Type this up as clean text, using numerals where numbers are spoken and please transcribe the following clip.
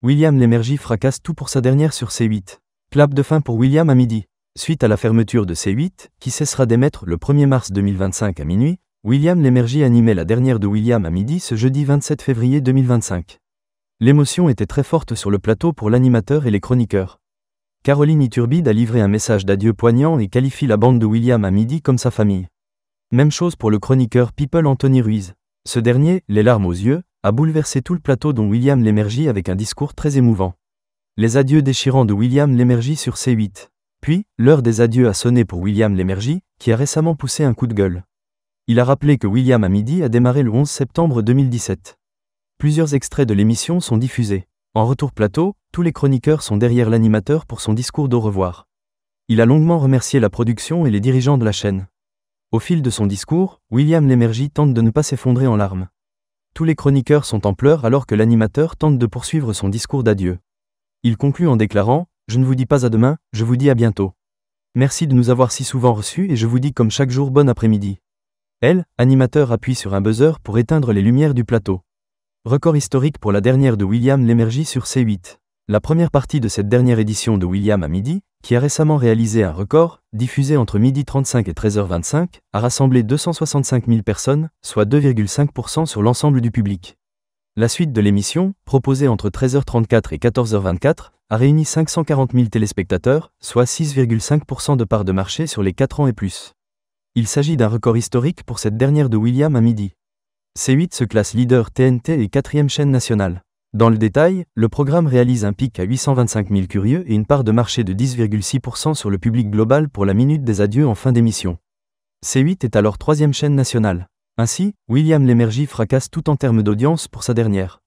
William Lémergie fracasse tout pour sa dernière sur C8. Clap de fin pour William à midi. Suite à la fermeture de C8, qui cessera d'émettre le 1er mars 2025 à minuit, William Lémergie animait la dernière de William à midi ce jeudi 27 février 2025. L'émotion était très forte sur le plateau pour l'animateur et les chroniqueurs. Caroline Iturbide a livré un message d'adieu poignant et qualifie la bande de William à midi comme sa famille. Même chose pour le chroniqueur People Anthony Ruiz. Ce dernier, les larmes aux yeux, a bouleversé tout le plateau dont William Lémergie avec un discours très émouvant. Les adieux déchirants de William Lémergie sur C8. Puis, l'heure des adieux a sonné pour William Lémergie, qui a récemment poussé un coup de gueule. Il a rappelé que William à midi a démarré le 11 septembre 2017. Plusieurs extraits de l'émission sont diffusés. En retour plateau, tous les chroniqueurs sont derrière l'animateur pour son discours d'au revoir. Il a longuement remercié la production et les dirigeants de la chaîne. Au fil de son discours, William Lémergie tente de ne pas s'effondrer en larmes. Tous les chroniqueurs sont en pleurs alors que l'animateur tente de poursuivre son discours d'adieu. Il conclut en déclarant « Je ne vous dis pas à demain, je vous dis à bientôt. Merci de nous avoir si souvent reçus et je vous dis comme chaque jour bon après-midi. » Elle, animateur appuie sur un buzzer pour éteindre les lumières du plateau. Record historique pour la dernière de William Lémergie sur C8. La première partie de cette dernière édition de William à midi, qui a récemment réalisé un record, diffusé entre 12h35 et 13h25, a rassemblé 265 000 personnes, soit 2,5% sur l'ensemble du public. La suite de l'émission, proposée entre 13h34 et 14h24, a réuni 540 000 téléspectateurs, soit 6,5% de part de marché sur les 4 ans et plus. Il s'agit d'un record historique pour cette dernière de William à midi. C8 se classe leader TNT et 4e chaîne nationale. Dans le détail, le programme réalise un pic à 825 000 curieux et une part de marché de 10,6% sur le public global pour la minute des adieux en fin d'émission. C8 est alors 3e chaîne nationale. Ainsi, William Lémergie fracasse tout en termes d'audience pour sa dernière.